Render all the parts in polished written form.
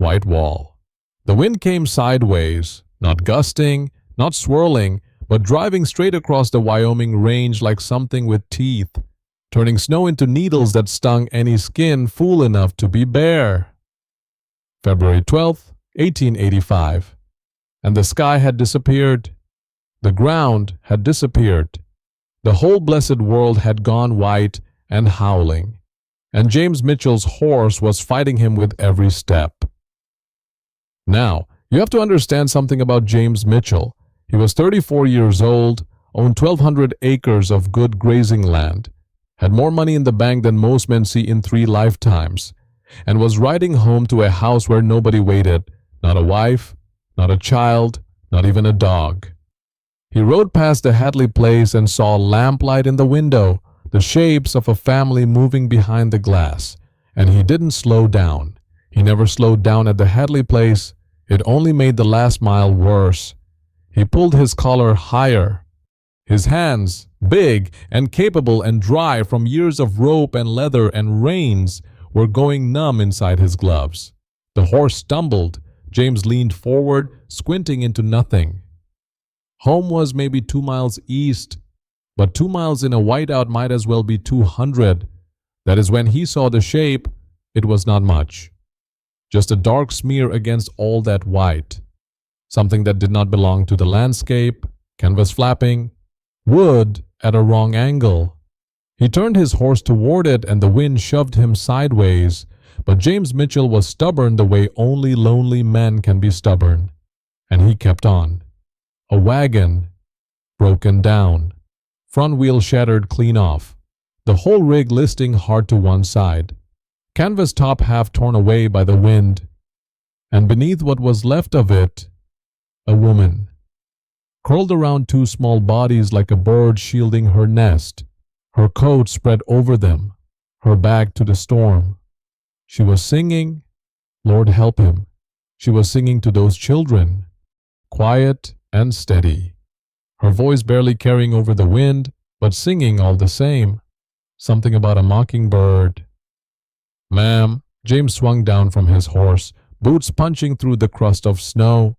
white wall. The wind came sideways, not gusting, not swirling, but driving straight across the Wyoming range like something with teeth, turning snow into needles that stung any skin fool enough to be bare. February 12th, 1885. And the sky had disappeared. The ground had disappeared. The whole blessed world had gone white and howling, and James Mitchell's horse was fighting him with every step. Now, you have to understand something about James Mitchell. He was 34 years old, owned 1,200 acres of good grazing land, had more money in the bank than most men see in 3 lifetimes, and was riding home to a house where nobody waited, not a wife, not a child, not even a dog. He rode past the Hadley place and saw lamplight in the window, the shapes of a family moving behind the glass, and he didn't slow down. He never slowed down at the Hadley place. It only made the last mile worse. He pulled his collar higher. His hands, big and capable and dry from years of rope and leather and reins, were going numb inside his gloves. The horse stumbled. James leaned forward, squinting into nothing. Home was maybe 2 miles east, but 2 miles in a whiteout might as well be 200. That is, when he saw the shape, it was not much. Just a dark smear against all that white. Something that did not belong to the landscape, canvas flapping, wood at a wrong angle. He turned his horse toward it and the wind shoved him sideways, but James Mitchell was stubborn the way only lonely men can be stubborn, and he kept on. A wagon, broken down, front wheel shattered clean off, the whole rig listing hard to one side, canvas top half torn away by the wind, and beneath what was left of it, a woman, curled around 2 small bodies like a bird shielding her nest, her coat spread over them, her back to the storm. She was singing, Lord help him, she was singing to those children, quiet and steady, her voice barely carrying over the wind, but singing all the same, something about a mockingbird. Ma'am, James swung down from his horse, boots punching through the crust of snow.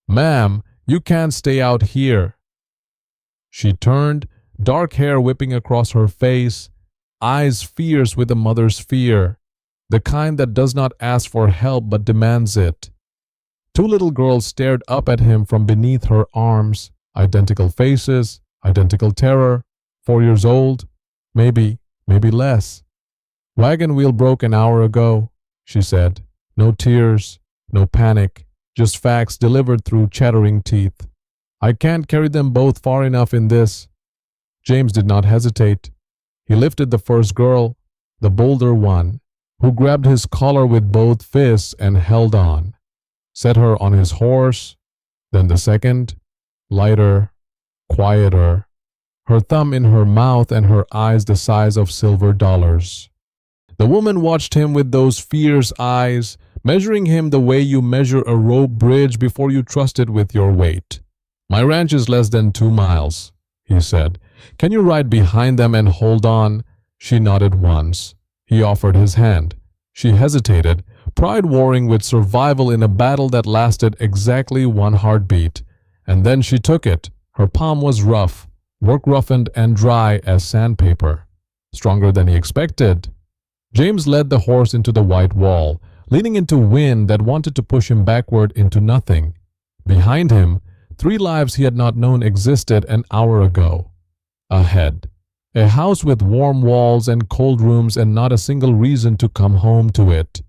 Ma'am, you can't stay out here. She turned, dark hair whipping across her face, eyes fierce with a mother's fear, the kind that does not ask for help but demands it. 2 little girls stared up at him from beneath her arms, identical faces, identical terror, 4 years old, maybe less. Wagon wheel broke an hour ago, she said. No tears, no panic, just facts delivered through chattering teeth. I can't carry them both far enough in this. James did not hesitate. He lifted the first girl, the bolder one, who grabbed his collar with both fists and held on, set her on his horse, then the second, lighter, quieter, her thumb in her mouth and her eyes the size of silver dollars. The woman watched him with those fierce eyes, measuring him the way you measure a rope bridge before you trust it with your weight. My ranch is less than 2 miles, he said. Can you ride behind them and hold on? She nodded once. He offered his hand. She hesitated, pride warring with survival in a battle that lasted exactly 1 heartbeat. And then she took it. Her palm was rough, work roughened and dry as sandpaper. Stronger than he expected. James led the horse into the white wall, leaning into wind that wanted to push him backward into nothing. Behind him, 3 lives he had not known existed an hour ago. Ahead, a house with warm walls and cold rooms and not a single reason to come home to it.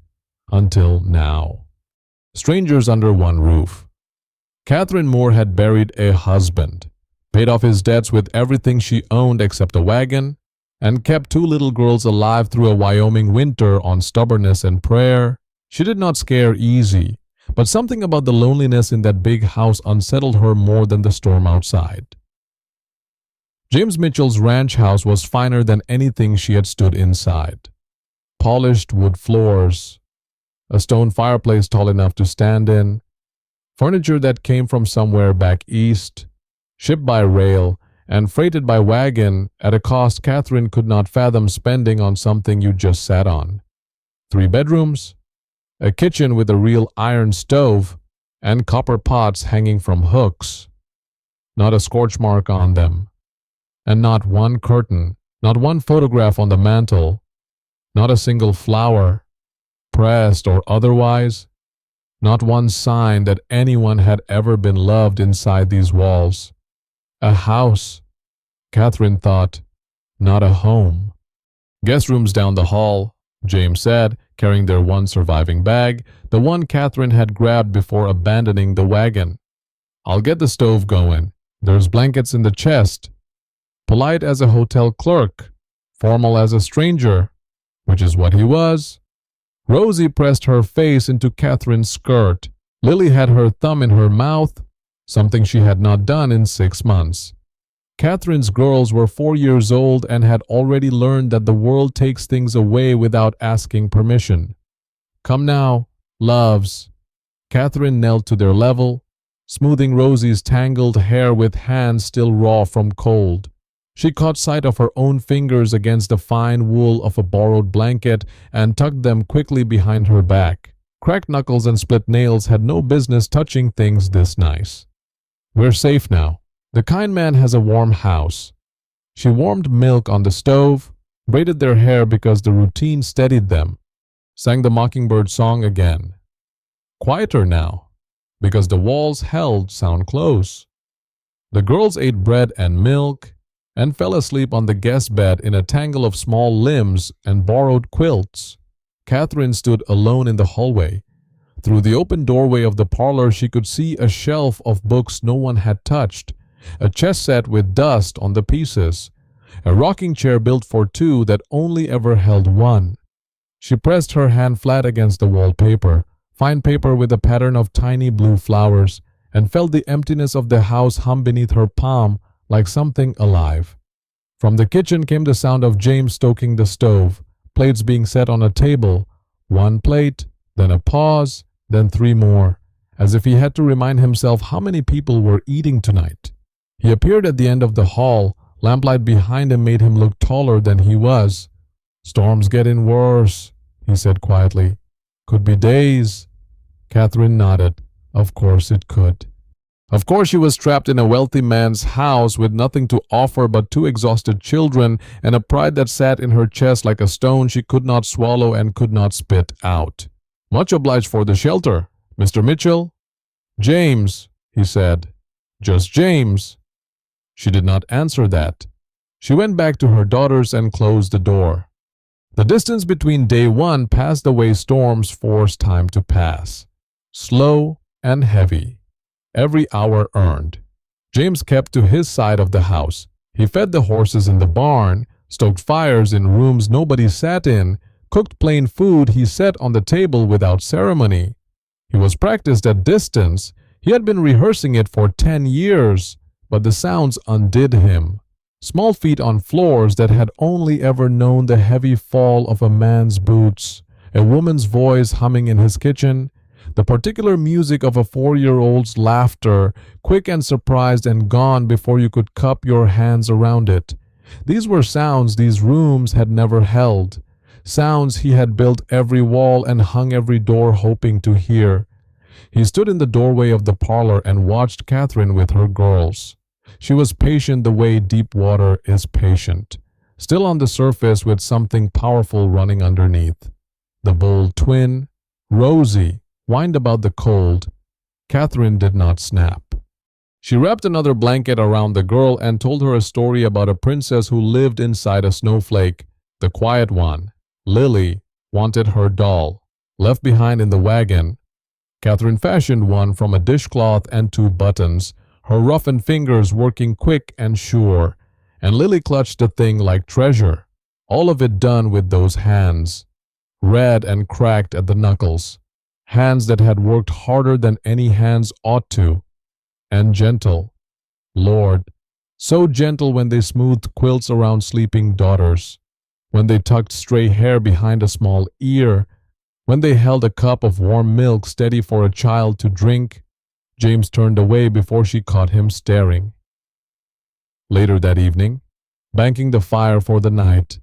Until now. Strangers under one roof. Catherine Moore had buried a husband, paid off his debts with everything she owned except a wagon, and kept 2 little girls alive through a Wyoming winter on stubbornness and prayer. She did not scare easy, but something about the loneliness in that big house unsettled her more than the storm outside. James Mitchell's ranch house was finer than anything she had stood inside. Polished wood floors, a stone fireplace tall enough to stand in, furniture that came from somewhere back east, shipped by rail, and freighted by wagon at a cost Catherine could not fathom spending on something you just sat on. 3 bedrooms, a kitchen with a real iron stove, and copper pots hanging from hooks. Not a scorch mark on them, and not one curtain, not one photograph on the mantel, not a single flower, pressed or otherwise, not one sign that anyone had ever been loved inside these walls. A house, Catherine thought, not a home. Guest rooms down the hall, James said, carrying their one surviving bag, the one Catherine had grabbed before abandoning the wagon. I'll get the stove going. There's blankets in the chest. Polite as a hotel clerk, formal as a stranger, which is what he was. Rosie pressed her face into Catherine's skirt. Lily had her thumb in her mouth, something she had not done in 6 months. Catherine's girls were 4 years old and had already learned that the world takes things away without asking permission. Come now, loves. Catherine knelt to their level, smoothing Rosie's tangled hair with hands still raw from cold. She caught sight of her own fingers against the fine wool of a borrowed blanket and tucked them quickly behind her back. Cracked knuckles and split nails had no business touching things this nice. We're safe now. The kind man has a warm house. She warmed milk on the stove, braided their hair because the routine steadied them, sang the mockingbird song again. Quieter now, because the walls held sound close. The girls ate bread and milk and fell asleep on the guest bed in a tangle of small limbs and borrowed quilts. Catherine stood alone in the hallway. Through the open doorway of the parlor she could see a shelf of books no one had touched, a chess set with dust on the pieces, a rocking chair built for two that only ever held one. She pressed her hand flat against the wallpaper, fine paper with a pattern of tiny blue flowers, and felt the emptiness of the house hum beneath her palm like something alive. From the kitchen came the sound of James stoking the stove, plates being set on a table, one plate, then a pause, then 3 more, as if he had to remind himself how many people were eating tonight. He appeared at the end of the hall. Lamplight behind him made him look taller than he was. Storm's getting worse, he said quietly. Could be days. Catherine nodded. Of course it could. Of course she was trapped in a wealthy man's house with nothing to offer but 2 exhausted children and a pride that sat in her chest like a stone she could not swallow and could not spit out. Much obliged for the shelter, Mr. Mitchell. James, he said. Just James. She did not answer that. She went back to her daughters and closed the door. The distance between day 1 passed the way storms forced time to pass. Slow and heavy. Every hour earned. James kept to his side of the house. He fed the horses in the barn, stoked fires in rooms nobody sat in, cooked plain food he set on the table without ceremony. He was practiced at distance. He had been rehearsing it for 10 years, but the sounds undid him. Small feet on floors that had only ever known the heavy fall of a man's boots, a woman's voice humming in his kitchen, the particular music of a 4-year-old's laughter, quick and surprised and gone before you could cup your hands around it. These were sounds these rooms had never held, sounds he had built every wall and hung every door hoping to hear. He stood in the doorway of the parlor and watched Catherine with her girls. She was patient the way deep water is patient, still on the surface with something powerful running underneath. The bold twin, Rosie, whined about the cold. Catherine did not snap. She wrapped another blanket around the girl and told her a story about a princess who lived inside a snowflake. The quiet one, Lily, wanted her doll, left behind in the wagon. Catherine fashioned one from a dishcloth and 2 buttons, her roughened fingers working quick and sure, and Lily clutched the thing like treasure, all of it done with those hands, red and cracked at the knuckles, hands that had worked harder than any hands ought to, and gentle. Lord, so gentle when they smoothed quilts around sleeping daughters, when they tucked stray hair behind a small ear, when they held a cup of warm milk steady for a child to drink. James turned away before she caught him staring. Later that evening, banking the fire for the night,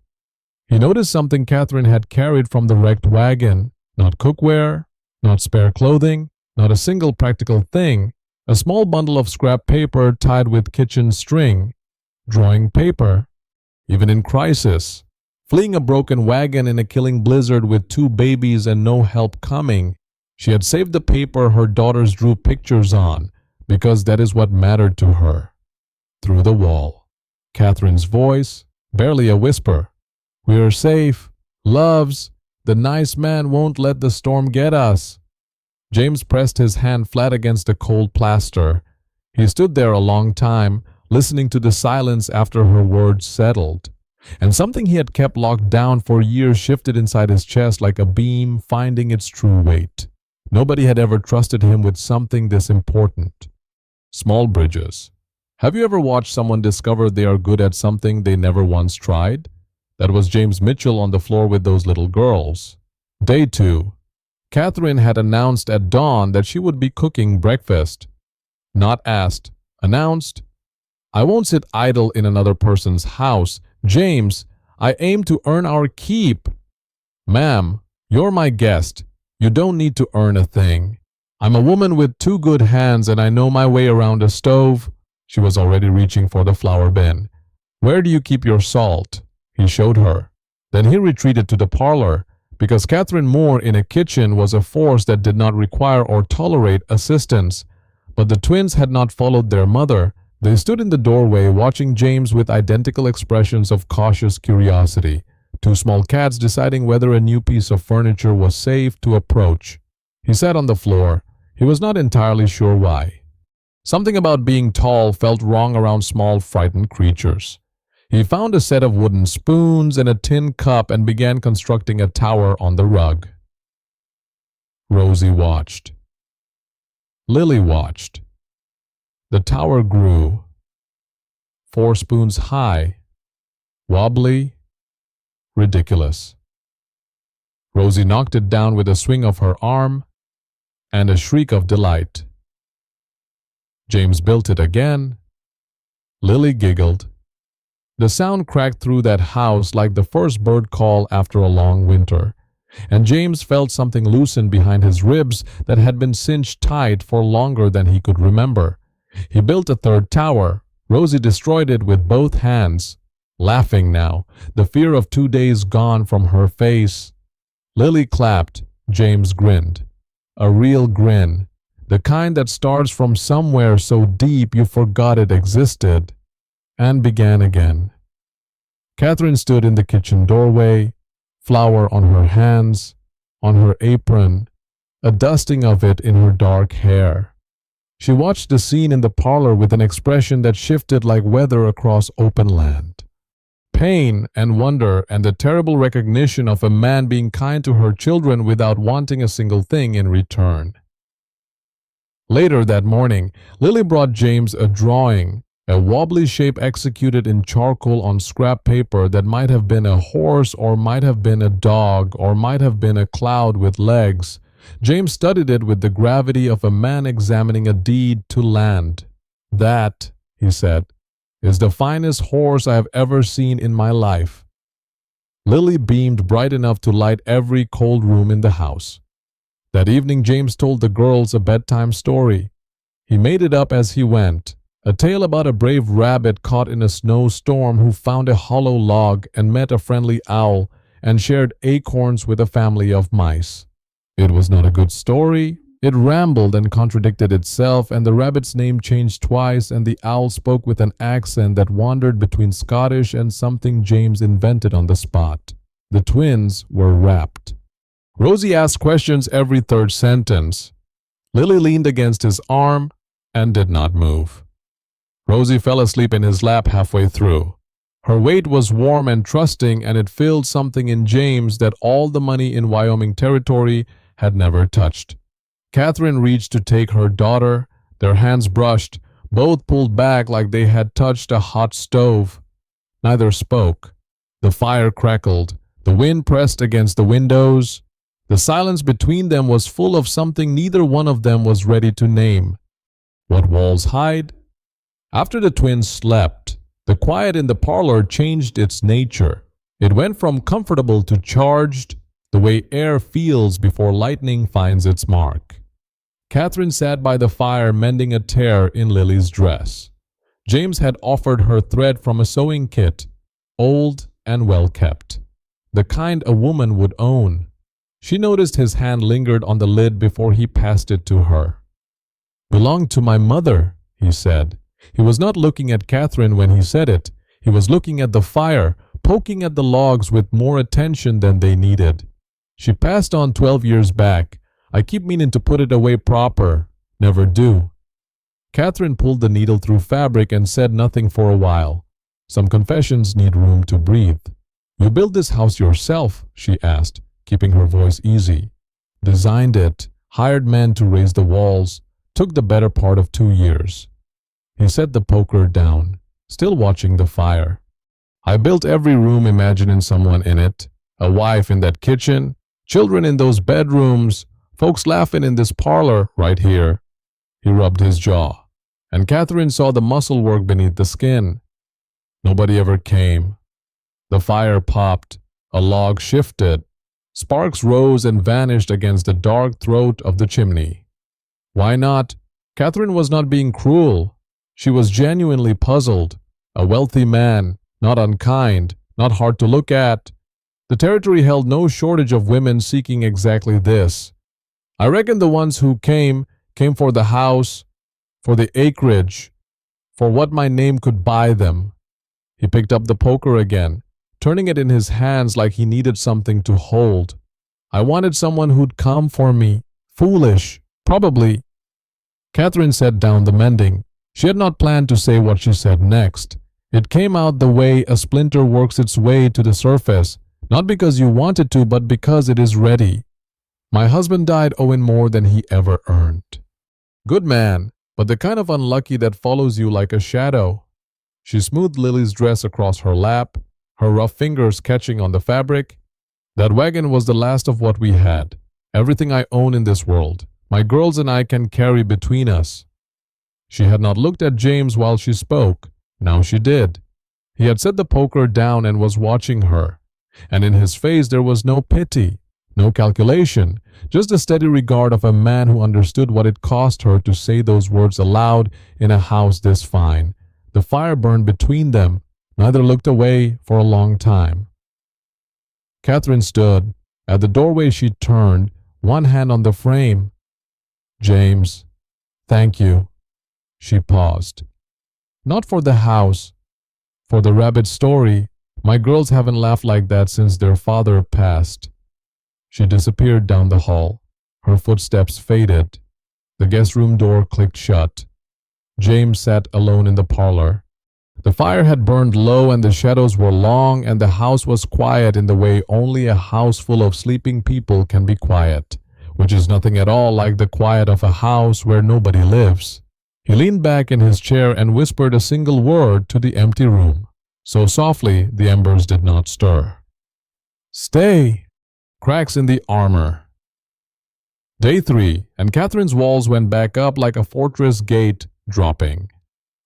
he noticed something Catherine had carried from the wrecked wagon, not cookware, Not spare clothing, not a single practical thing, a small bundle of scrap paper tied with kitchen string, drawing paper, even in crisis, fleeing a broken wagon in a killing blizzard with two babies and no help coming. She had saved the paper her daughters drew pictures on, because that is what mattered to her. Through the wall, Catherine's voice, barely a whisper. "We're safe. Loves. The nice man won't let the storm get us." James pressed his hand flat against the cold plaster. He stood there a long time, listening to the silence after her words settled. And something he had kept locked down for years shifted inside his chest like a beam finding its true weight. Nobody had ever trusted him with something this important. Small bridges. Have you ever watched someone discover they are good at something they never once tried? That was James Mitchell on the floor with those little girls. Day 2. Catherine had announced at dawn that she would be cooking breakfast. Not asked, announced. "I won't sit idle in another person's house. James, I aim to earn our keep." "Ma'am, you're my guest. You don't need to earn a thing. I'm a woman with 2 good hands and I know my way around a stove." She was already reaching for the flour bin. "Where do you keep your salt?" He showed her. Then he retreated to the parlor, because Catherine Moore in a kitchen was a force that did not require or tolerate assistance. But the twins had not followed their mother. They stood in the doorway watching James with identical expressions of cautious curiosity. 2 small cats deciding whether a new piece of furniture was safe to approach. He sat on the floor. He was not entirely sure why. Something about being tall felt wrong around small, frightened creatures. He found a set of wooden spoons and a tin cup and began constructing a tower on the rug. Rosie watched. Lily watched. The tower grew. 4 spoons high, wobbly, ridiculous. Rosie knocked it down with a swing of her arm and a shriek of delight. James built it again. Lily giggled. The sound cracked through that house like the first bird call after a long winter, and James felt something loosen behind his ribs that had been cinched tight for longer than he could remember. He built a 3rd tower. Rosie destroyed it with both hands, laughing now, the fear of 2 days gone from her face. Lily clapped. James grinned. A real grin, the kind that starts from somewhere so deep you forgot it existed, and began again. Catherine stood in the kitchen doorway, flour on her hands, on her apron, a dusting of it in her dark hair. She watched the scene in the parlor with an expression that shifted like weather across open land. Pain and wonder and the terrible recognition of a man being kind to her children without wanting a single thing in return. Later that morning, Lily brought James a drawing, a wobbly shape executed in charcoal on scrap paper that might have been a horse or might have been a dog or might have been a cloud with legs. James studied it with the gravity of a man examining a deed to land. "That," he said, "is the finest horse I have ever seen in my life." Lily beamed bright enough to light every cold room in the house. That evening James told the girls a bedtime story. He made it up as he went. A tale about a brave rabbit caught in a snowstorm who found a hollow log and met a friendly owl and shared acorns with a family of mice. It was not a good story. It rambled and contradicted itself, and the rabbit's name changed twice, and the owl spoke with an accent that wandered between Scottish and something James invented on the spot. The twins were rapt. Rosie asked questions every 3rd sentence. Lily leaned against his arm and did not move. Rosie fell asleep in his lap halfway through. Her weight was warm and trusting, and it filled something in James that all the money in Wyoming territory had never touched. Catherine reached to take her daughter. Their hands brushed. Both pulled back like they had touched a hot stove. Neither spoke. The fire crackled. The wind pressed against the windows. The silence between them was full of something neither one of them was ready to name. What walls hide? After the twins slept, the quiet in the parlor changed its nature. It went from comfortable to charged, the way air feels before lightning finds its mark. Catherine sat by the fire mending a tear in Lily's dress. James had offered her thread from a sewing kit, old and well kept, the kind a woman would own. She noticed his hand lingered on the lid before he passed it to her. "Belonged to my mother," he said. He was not looking at Catherine when he said it. He was looking at the fire, poking at the logs with more attention than they needed. "She passed on 12 years back. I keep meaning to put it away proper. Never do." Catherine pulled the needle through fabric and said nothing for a while. Some confessions need room to breathe. "You built this house yourself?" she asked, keeping her voice easy. "Designed it, hired men to raise the walls, took the better part of 2 years." He set the poker down, still watching the fire. "I built every room imagining someone in it, a wife in that kitchen, children in those bedrooms, folks laughing in this parlor right here." He rubbed his jaw, and Catherine saw the muscle work beneath the skin. Nobody ever came. The fire popped, a log shifted. Sparks rose and vanished against the dark throat of the chimney. Why not? Catherine was not being cruel. She was genuinely puzzled. A wealthy man, not unkind, not hard to look at. The territory held no shortage of women seeking exactly this. "I reckon the ones who came for the house, for the acreage, for what my name could buy them." He picked up the poker again, turning it in his hands like he needed something to hold. "I wanted someone who'd come for me. Foolish, probably." Catherine set down the mending. She had not planned to say what she said next. It came out the way a splinter works its way to the surface, not because you want it to, but because it is ready. "My husband died owing more than he ever earned. Good man, but the kind of unlucky that follows you like a shadow." She smoothed Lily's dress across her lap, her rough fingers catching on the fabric. "That wagon was the last of what we had. Everything I own in this world, my girls and I can carry between us." She had not looked at James while she spoke. Now she did. He had set the poker down and was watching her. And in his face there was no pity, no calculation, just the steady regard of a man who understood what it cost her to say those words aloud in a house this fine. The fire burned between them. Neither looked away for a long time. Catherine stood. At the doorway she turned, one hand on the frame. "James, thank you." She paused. "Not for the house, for the rabbit story. My girls haven't laughed like that since their father passed." She disappeared down the hall. Her footsteps faded. The guest room door clicked shut. James sat alone in the parlor. The fire had burned low and the shadows were long, and the house was quiet in the way only a house full of sleeping people can be quiet, which is nothing at all like the quiet of a house where nobody lives. He leaned back in his chair and whispered a single word to the empty room, so softly the embers did not stir. "Stay!" Cracks in the armor. Day 3, and Catherine's walls went back up like a fortress gate, dropping.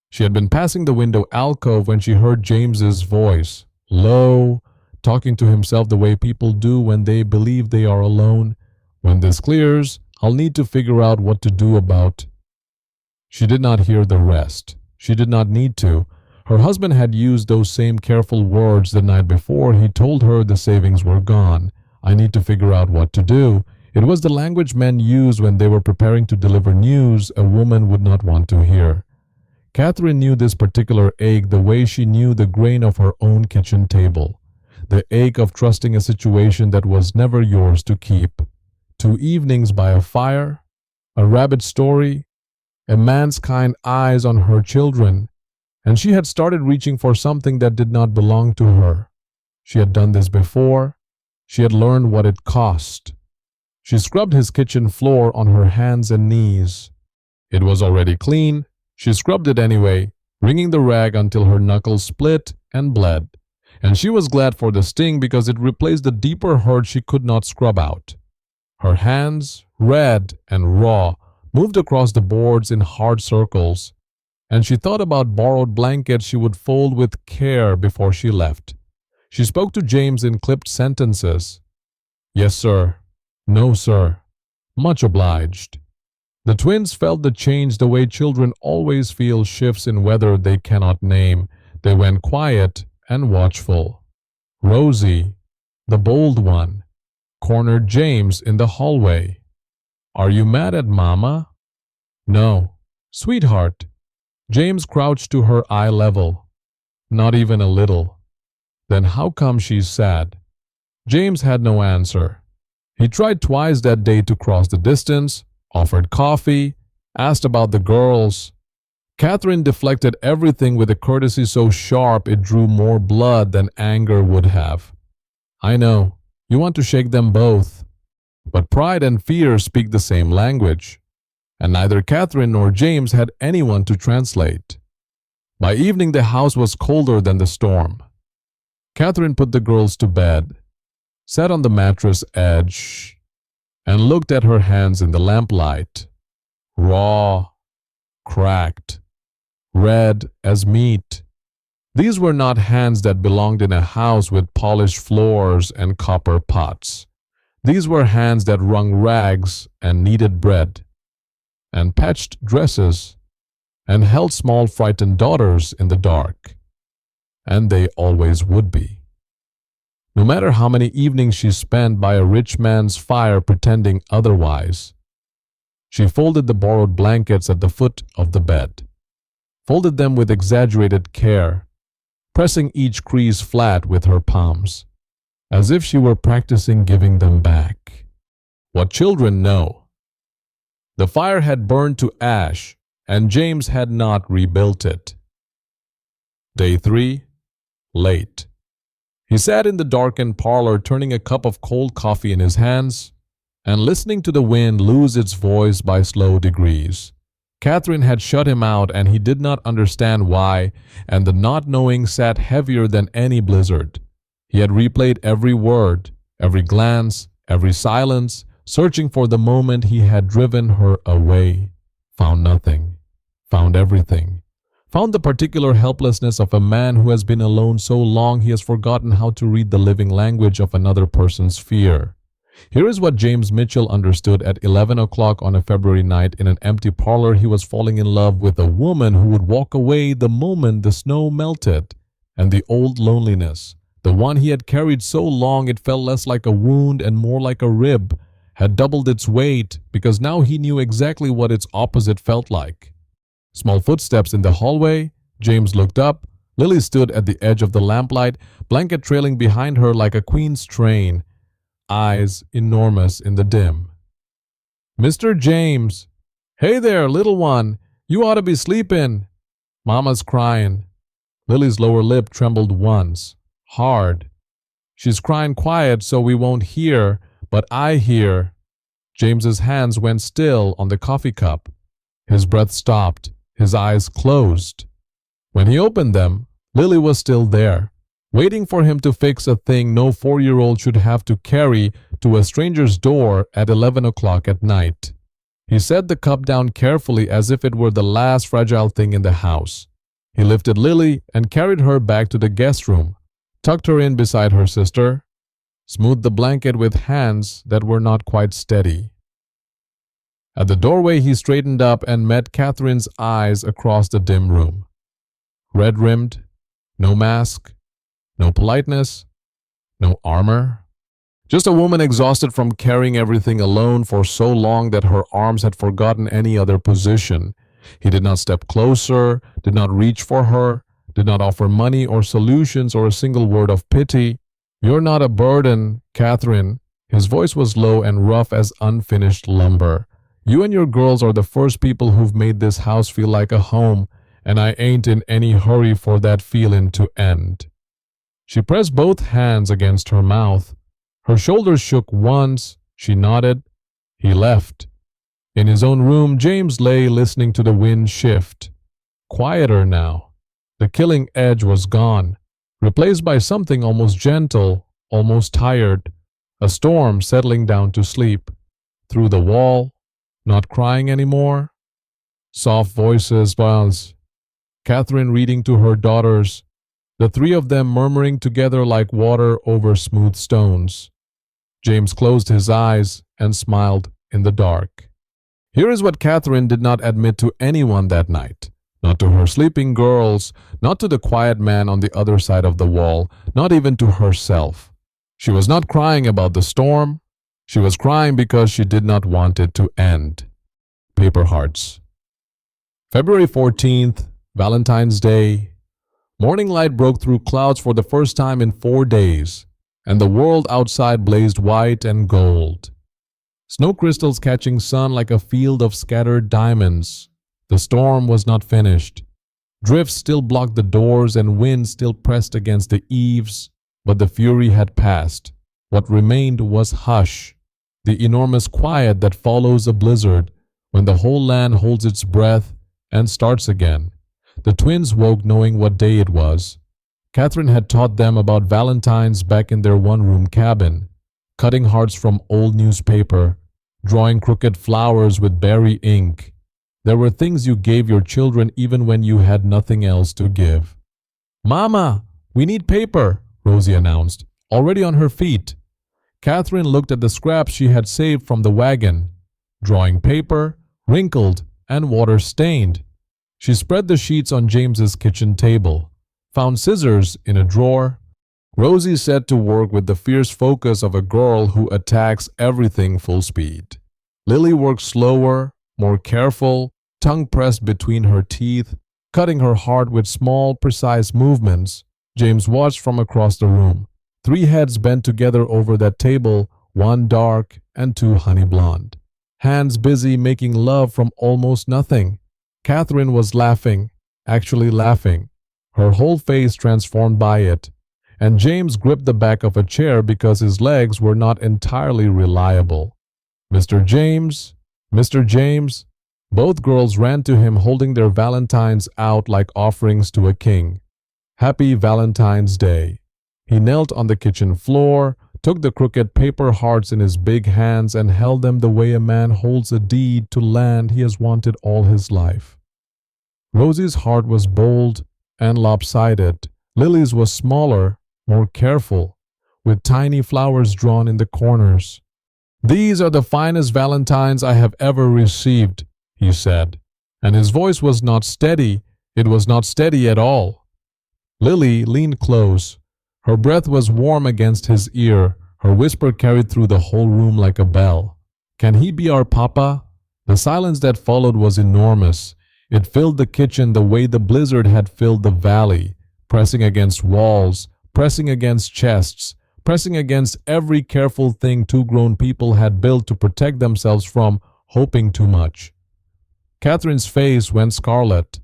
She had been passing the window alcove when she heard James's voice, low, talking to himself the way people do when they believe they are alone. "When this clears, I'll need to figure out what to do about." She did not hear the rest. She did not need to. Her husband had used those same careful words the night before he told her the savings were gone. "I need to figure out what to do." It was the language men used when they were preparing to deliver news a woman would not want to hear. Catherine knew this particular ache the way she knew the grain of her own kitchen table. The ache of trusting a situation that was never yours to keep. 2 evenings by a fire, a rabbit story, a man's kind eyes on her children, and she had started reaching for something that did not belong to her. She had done this before. She had learned what it cost. She scrubbed his kitchen floor on her hands and knees. It was already clean. She scrubbed it anyway, wringing the rag until her knuckles split and bled. And she was glad for the sting because it replaced the deeper hurt she could not scrub out. Her hands, red and raw, moved across the boards in hard circles, and she thought about borrowed blankets she would fold with care before she left. She spoke to James in clipped sentences. Yes, sir. No, sir. Much obliged. The twins felt the change the way children always feel shifts in weather they cannot name. They went quiet and watchful. Rosie, the bold one, cornered James in the hallway. Are you mad at Mama? No. Sweetheart. James crouched to her eye level. Not even a little. Then how come she's sad? James had no answer. He tried twice that day to cross the distance, offered coffee, asked about the girls. Catherine deflected everything with a courtesy so sharp it drew more blood than anger would have. I know, you want to shake them both. But pride and fear speak the same language, and neither Catherine nor James had anyone to translate. By evening the house was colder than the storm. Catherine put the girls to bed, sat on the mattress edge, and looked at her hands in the lamplight. Raw, cracked, red as meat. These were not hands that belonged in a house with polished floors and copper pots. These were hands that wrung rags and kneaded bread, and patched dresses, and held small frightened daughters in the dark. And they always would be. No matter how many evenings she spent by a rich man's fire pretending otherwise. She folded the borrowed blankets at the foot of the bed, folded them with exaggerated care, pressing each crease flat with her palms, as if she were practicing giving them back. What children know. The fire had burned to ash, and James had not rebuilt it. Day 3, late. He sat in the darkened parlor turning a cup of cold coffee in his hands and listening to the wind lose its voice by slow degrees. Catherine had shut him out and he did not understand why, and the not knowing sat heavier than any blizzard. He had replayed every word, every glance, every silence, searching for the moment he had driven her away. Found nothing. Found everything. Found the particular helplessness of a man who has been alone so long he has forgotten how to read the living language of another person's fear. Here is what James Mitchell understood at 11 o'clock on a February night in an empty parlor. He was falling in love with a woman who would walk away the moment the snow melted, and the old loneliness, the one he had carried so long it felt less like a wound and more like a rib, had doubled its weight because now he knew exactly what its opposite felt like. Small footsteps in the hallway. James looked up. Lily stood at the edge of the lamplight, blanket trailing behind her like a queen's train, eyes enormous in the dim. Mr. James! Hey there, little one! You ought to be sleepin'! Mama's crying. Lily's lower lip trembled once, hard. She's crying quiet so we won't hear, but I hear. James's hands went still on the coffee cup. His breath stopped. His eyes closed. When he opened them, Lily was still there, waiting for him to fix a thing no 4-year-old should have to carry to a stranger's door at 11 o'clock at night. He set the cup down carefully as if it were the last fragile thing in the house. He lifted Lily and carried her back to the guest room, tucked her in beside her sister, smoothed the blanket with hands that were not quite steady. At the doorway he straightened up and met Catherine's eyes across the dim room. Red-rimmed, no mask, no politeness, no armor. Just a woman exhausted from carrying everything alone for so long that her arms had forgotten any other position. He did not step closer, did not reach for her, did not offer money or solutions or a single word of pity. You're not a burden, Catherine. His voice was low and rough as unfinished lumber. You and your girls are the first people who've made this house feel like a home, and I ain't in any hurry for that feeling to end. She pressed both hands against her mouth. Her shoulders shook once. She nodded. He left. In his own room, James lay listening to the wind shift. Quieter now. The killing edge was gone, replaced by something almost gentle, almost tired. A storm settling down to sleep. Through the wall, not crying anymore. Soft voices buzz. Catherine reading to her daughters, the three of them murmuring together like water over smooth stones. James closed his eyes and smiled in the dark. Here is what Catherine did not admit to anyone that night. Not to her sleeping girls, not to the quiet man on the other side of the wall, not even to herself. She was not crying about the storm. She was crying because she did not want it to end. Paper Hearts. February 14th, Valentine's Day. Morning light broke through clouds for the first time in 4 days, and the world outside blazed white and gold. Snow crystals catching sun like a field of scattered diamonds. The storm was not finished. Drifts still blocked the doors and wind still pressed against the eaves, but the fury had passed. What remained was hush, the enormous quiet that follows a blizzard when the whole land holds its breath and starts again. The twins woke knowing what day it was. Catherine had taught them about Valentines back in their one-room cabin, cutting hearts from old newspaper, drawing crooked flowers with berry ink. There were things you gave your children even when you had nothing else to give. "Mama, we need paper," Rosie announced, already on her feet. Catherine looked at the scraps she had saved from the wagon, drawing paper, wrinkled and water-stained. She spread the sheets on James's kitchen table, found scissors in a drawer. Rosie set to work with the fierce focus of a girl who attacks everything full speed. Lily worked slower, more careful, tongue pressed between her teeth, cutting her heart with small, precise movements. James watched from across the room. 3 heads bent together over that table, 1 dark and 2 honey blonde. Hands busy making love from almost nothing. Catherine was laughing, actually laughing, her whole face transformed by it. And James gripped the back of a chair because his legs were not entirely reliable. "Mr. James, Mr. James." Both girls ran to him holding their valentines out like offerings to a king. "Happy Valentine's Day." He knelt on the kitchen floor, took the crooked paper hearts in his big hands and held them the way a man holds a deed to land he has wanted all his life. Rosie's heart was bold and lopsided. Lily's was smaller, more careful, with tiny flowers drawn in the corners. "These are the finest valentines I have ever received," he said, and his voice was not steady. It was not steady at all. Lily leaned close. Her breath was warm against his ear. Her whisper carried through the whole room like a bell. "Can he be our papa?" The silence that followed was enormous. It filled the kitchen the way the blizzard had filled the valley, pressing against walls, pressing against chests, pressing against every careful thing 2 grown people had built to protect themselves from hoping too much. Catherine's face went scarlet.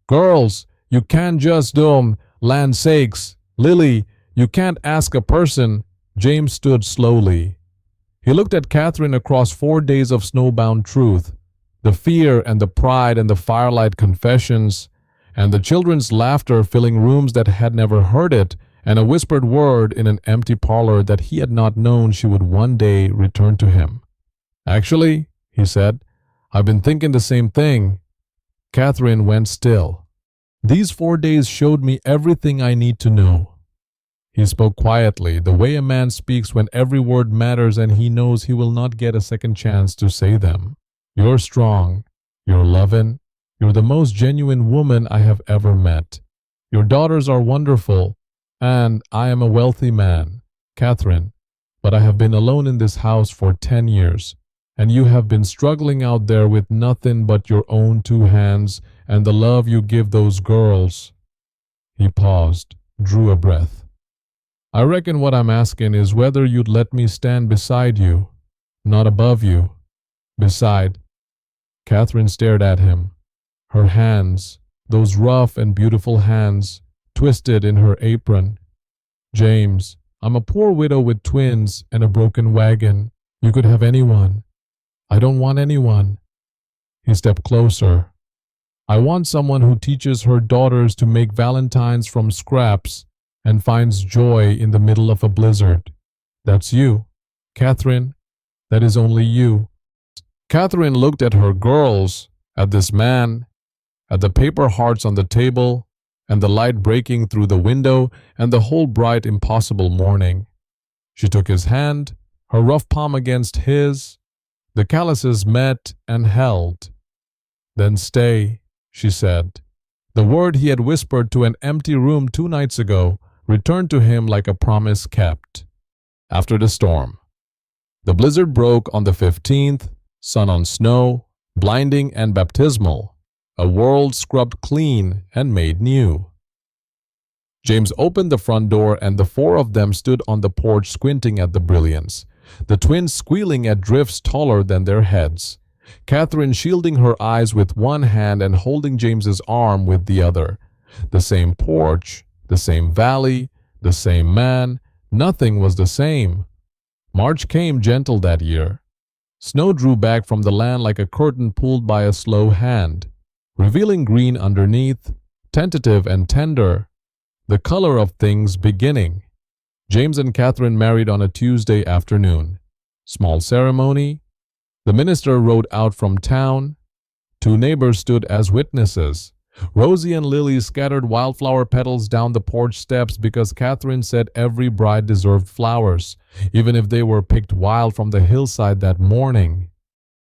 "Girls, you can't just do land sakes. Lily, you can't ask a person." James stood slowly. He looked at Catherine across 4 days of snowbound truth, the fear and the pride and the firelight confessions, and the children's laughter filling rooms that had never heard it, and a whispered word in an empty parlor that he had not known she would one day return to him. "Actually," he said, "I've been thinking the same thing." Catherine went still. "These 4 days showed me everything I need to know." He spoke quietly, the way a man speaks when every word matters and he knows he will not get a second chance to say them. "You're strong. You're loving. You're the most genuine woman I have ever met. Your daughters are wonderful. And I am a wealthy man, Catherine, but I have been alone in this house for 10 years, and you have been struggling out there with nothing but your own 2 hands and the love you give those girls." He paused, drew a breath. "I reckon what I'm asking is whether you'd let me stand beside you, not above you. Beside." Catherine stared at him. Her hands, those rough and beautiful hands, twisted in her apron. "James, I'm a poor widow with twins and a broken wagon. You could have anyone. I don't want anyone." He stepped closer. "I want someone who teaches her daughters to make valentines from scraps and finds joy in the middle of a blizzard. That's you, Catherine. That is only you." Catherine looked at her girls, at this man, at the paper hearts on the table, and the light breaking through the window, and the whole bright, impossible morning. She took his hand, her rough palm against his. The calluses met and held. "Then stay," she said. The word he had whispered to an empty room 2 nights ago returned to him like a promise kept. After the storm. The blizzard broke on the 15th, sun on snow, blinding and baptismal, a world scrubbed clean and made new. James opened the front door and the four of them stood on the porch squinting at the brilliance, the twins squealing at drifts taller than their heads, Catherine shielding her eyes with one hand and holding James's arm with the other. The same porch, the same valley, the same man, nothing was the same. March came gentle that year. Snow drew back from the land like a curtain pulled by a slow hand, revealing green underneath, tentative and tender, the color of things beginning. James and Catherine married on a Tuesday afternoon. Small ceremony. The minister rode out from town. 2 neighbors stood as witnesses. Rosie and Lily scattered wildflower petals down the porch steps because Catherine said every bride deserved flowers, even if they were picked wild from the hillside that morning.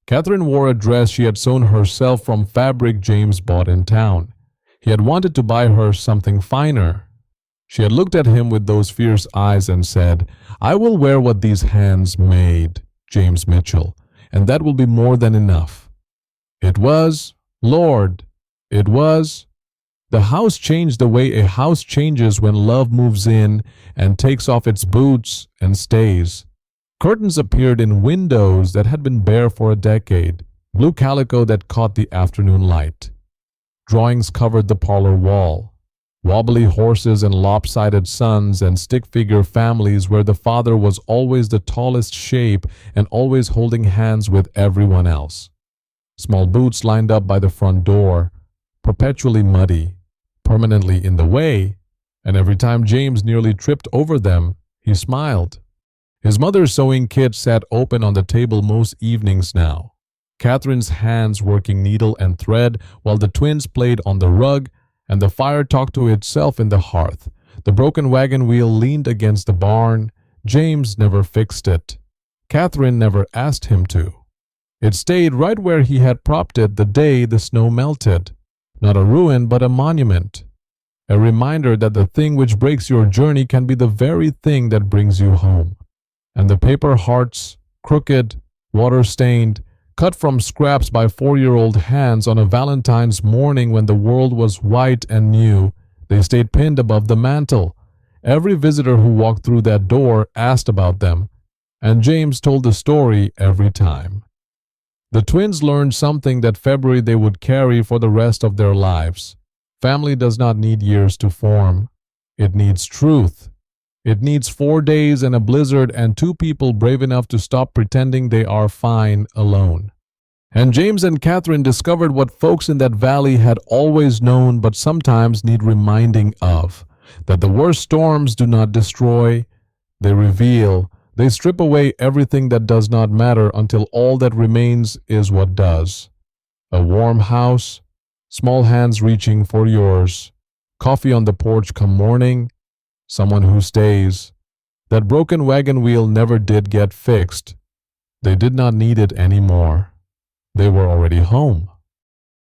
Catherine wore a dress she had sewn herself from fabric James bought in town. He had wanted to buy her something finer. She had looked at him with those fierce eyes and said, "I will wear what these hands made, James Mitchell, and that will be more than enough." It was, Lord, it was. The house changed the way a house changes when love moves in and takes off its boots and stays. Curtains appeared in windows that had been bare for a decade, blue calico that caught the afternoon light. Drawings covered the parlor wall. Wobbly horses and lopsided sons and stick-figure families where the father was always the tallest shape and always holding hands with everyone else. Small boots lined up by the front door, perpetually muddy, permanently in the way, and every time James nearly tripped over them, he smiled. His mother's sewing kit sat open on the table most evenings now, Catherine's hands working needle and thread while the twins played on the rug, and the fire talked to itself in the hearth. The broken wagon wheel leaned against the barn. James never fixed it. Catherine never asked him to. It stayed right where he had propped it the day the snow melted. Not a ruin, but a monument. A reminder that the thing which breaks your journey can be the very thing that brings you home. And the paper hearts, crooked, water-stained, cut from scraps by 4-year-old hands on a Valentine's morning when the world was white and new, they stayed pinned above the mantel. Every visitor who walked through that door asked about them, and James told the story every time. The twins learned something that February they would carry for the rest of their lives. Family does not need years to form. It needs truth. It needs 4 days and a blizzard and 2 people brave enough to stop pretending they are fine alone. And James and Catherine discovered what folks in that valley had always known but sometimes need reminding of, that the worst storms do not destroy, they reveal, they strip away everything that does not matter until all that remains is what does. A warm house, small hands reaching for yours, coffee on the porch come morning, someone who stays. That broken wagon wheel never did get fixed. They did not need it anymore. They were already home.